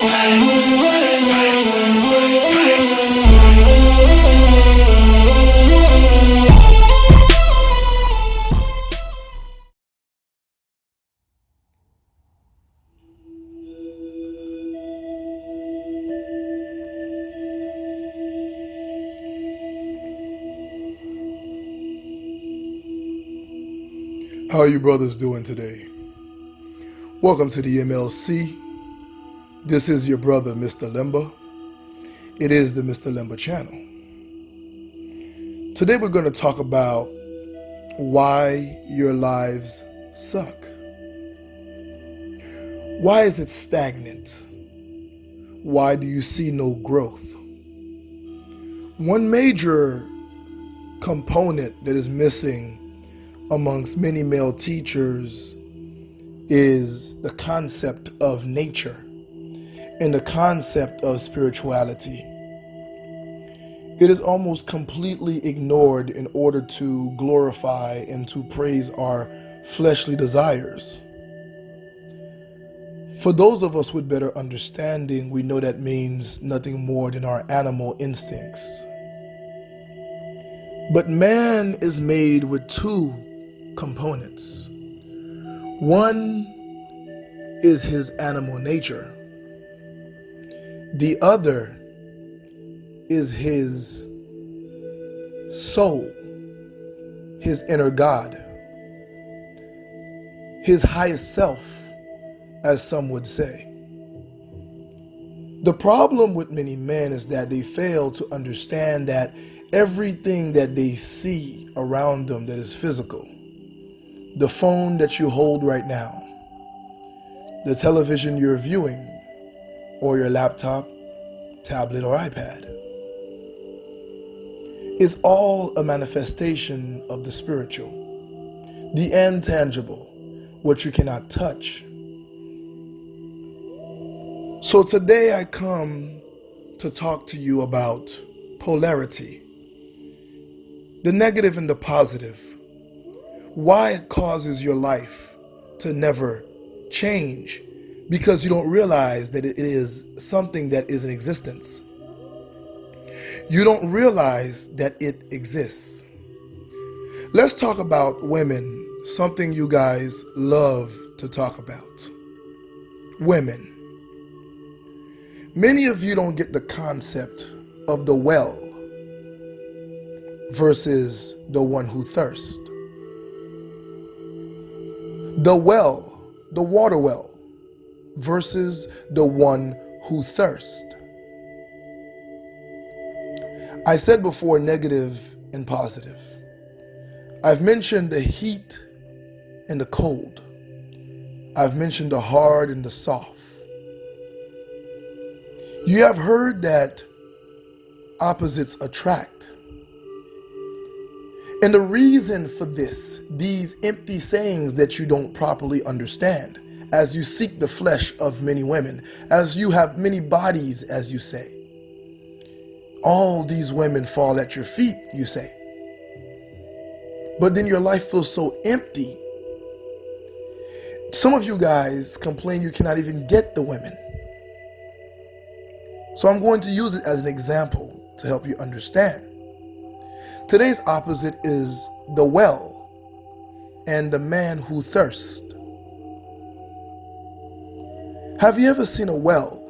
How are you brothers doing today? Welcome to the MLC. This is your brother, Mr. Limba. It is the Mr. Limba channel. Today we're going to talk about why your lives suck. Why is it stagnant? Why do you see no growth? One major component that is missing amongst many male teachers is the concept of nature and the concept of spirituality. It is almost completely ignored in order to glorify and to praise our fleshly desires. For those of us with better understanding, we know that means nothing more than our animal instincts. But man is made with two components. One is his animal nature. The other is his soul, his inner God, his highest self, as some would say. The problem with many men is that they fail to understand that everything that they see around them that is physical, the phone that you hold right now, the television you're viewing, or your laptop, tablet, or iPad, is all a manifestation of the spiritual, the intangible, what you cannot touch. So today I come to talk to you about polarity, the negative and the positive, why it causes your life to never change, because you don't realize that it is something that is in existence. You don't realize that it exists. Let's talk about women, something you guys love to talk about. Women. Many of you don't get the concept of the well versus the one who thirsts. The well, the water well, versus the one who thirsts. I said before negative and positive. I've mentioned the heat and the cold. I've mentioned the hard and the soft. You have heard that opposites attract. And the reason for this, these empty sayings that you don't properly understand, as you seek the flesh of many women, as you have many bodies, as you say. All these women fall at your feet, you say. But then your life feels so empty. Some of you guys complain you cannot even get the women. So I'm going to use it as an example to help you understand. Today's opposite is the well and the man who thirsts. Have you ever seen a well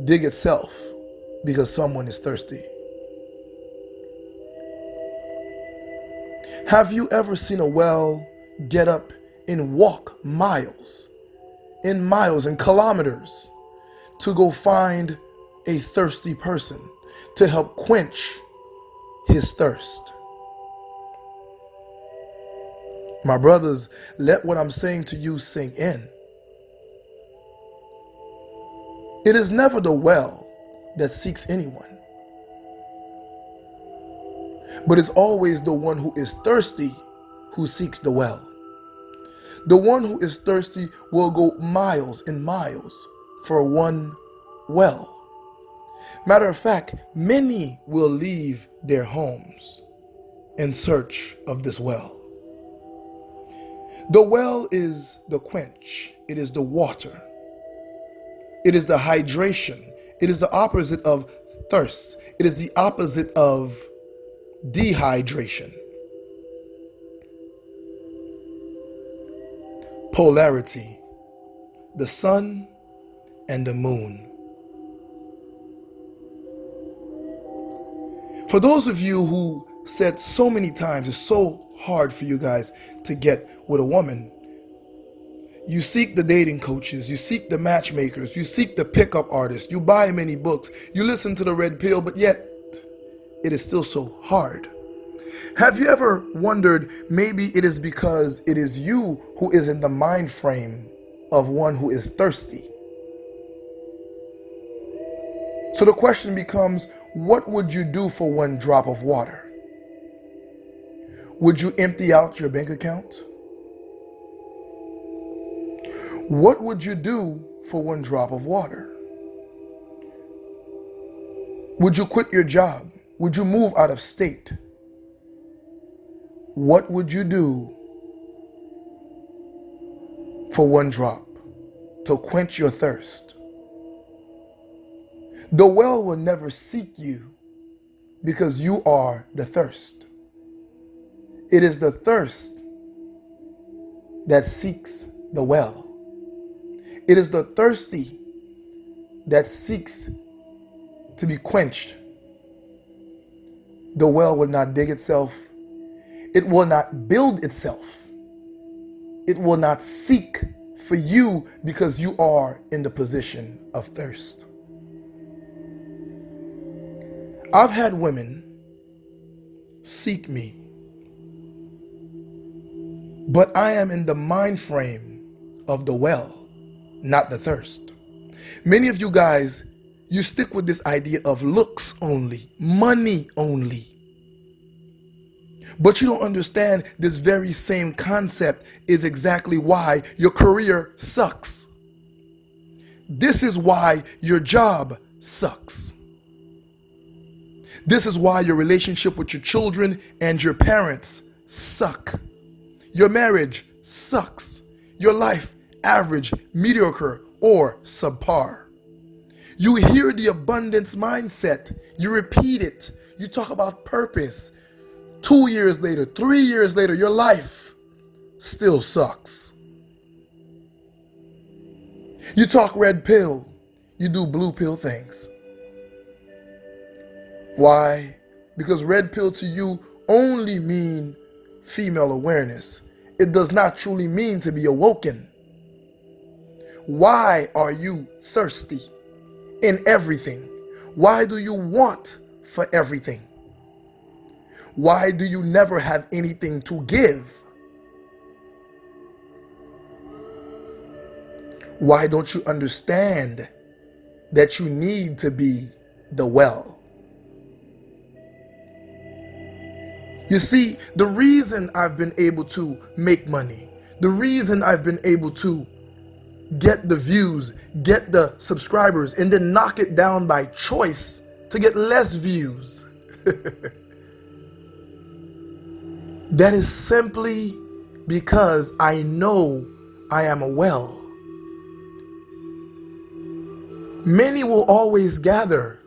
dig itself because someone is thirsty? Have you ever seen a well get up and walk miles and kilometers to go find a thirsty person to help quench his thirst? My brothers, let what I'm saying to you sink in. It is never the well that seeks anyone, but it's always the one who is thirsty who seeks the well. The one who is thirsty will go miles and miles for one well. Matter of fact, many will leave their homes in search of this well. The well is the quench. It is the water. It is the hydration. It is the opposite of thirst. It is the opposite of dehydration. Polarity. The sun and the moon. For those of you who said so many times it's so hard for you guys to get with a woman, you seek the dating coaches, you seek the matchmakers, you seek the pickup artists, you buy many books, you listen to the red pill, but yet it is still so hard. Have you ever wondered maybe it is because it is you who is in the mind frame of one who is thirsty? So the question becomes, what would you do for one drop of water? Would you empty out your bank account? What would you do for one drop of water? Would you quit your job? Would you move out of state? What would you do for one drop to quench your thirst? The well will never seek you because you are the thirst. It is the thirst that seeks the well. It is the thirsty that seeks to be quenched. The well will not dig itself. It will not build itself. It will not seek for you because you are in the position of thirst. I've had women seek me, but I am in the mind frame of the well, not the thirst. Many of you guys, you stick with this idea of looks only, money only. But you don't understand this very same concept is exactly why your career sucks. This is why your job sucks. This is why your relationship with your children and your parents suck. Your marriage sucks. Your life average, mediocre, or subpar. You hear the abundance mindset. You repeat it. You talk about purpose. 2 years later, 3 years later, your life still sucks. You talk red pill. You do blue pill things. Why? Because red pill to you only mean female awareness. It does not truly mean to be awoken. Why are you thirsty in everything? Why do you want for everything? Why do you never have anything to give? Why don't you understand that you need to be the well? You see, the reason I've been able to make money, the reason I've been able to get the views, get the subscribers, and then knock it down by choice to get less views, that is simply because I know I am a well. Many will always gather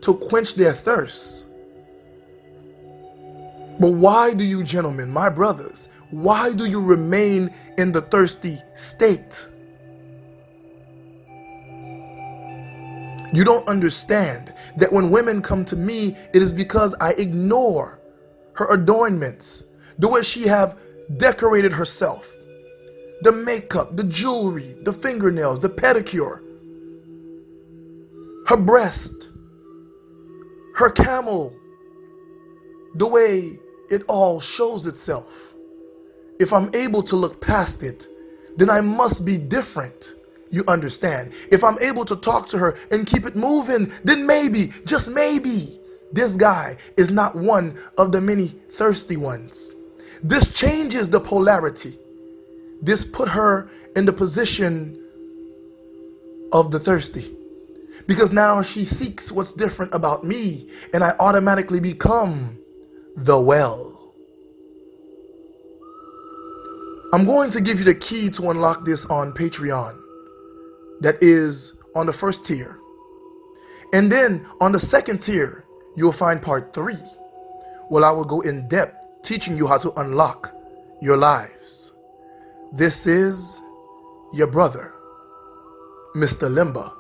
to quench their thirst. But why do you gentlemen, my brothers, why do you remain in the thirsty state? You don't understand that when women come to me, it is because I ignore her adornments, the way she have decorated herself, the makeup, the jewelry, the fingernails, the pedicure, her breast, her camel, the way it all shows itself. If I'm able to look past it, then I must be different. You understand? If I'm able to talk to her and keep it moving, then maybe, just maybe, this guy is not one of the many thirsty ones. This changes the polarity. This put her in the position of the thirsty. Because now she seeks what's different about me, and I automatically become the well. I'm going to give you the key to unlock this on Patreon. that is on the first tier. And then on the second tier, you'll find part 3. Well, I will go in depth teaching you how to unlock your lives. This is your brother, Mr. Limba,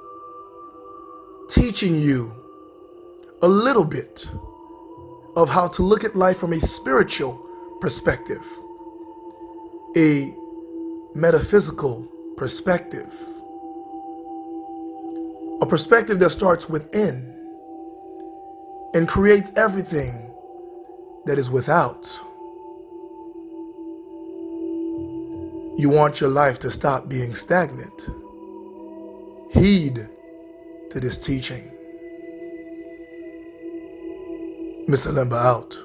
teaching you a little bit of how to look at life from a spiritual perspective, a metaphysical perspective, a perspective that starts within and creates everything that is without. You want your life to stop being stagnant. Heed to this teaching. Mr. Limba out.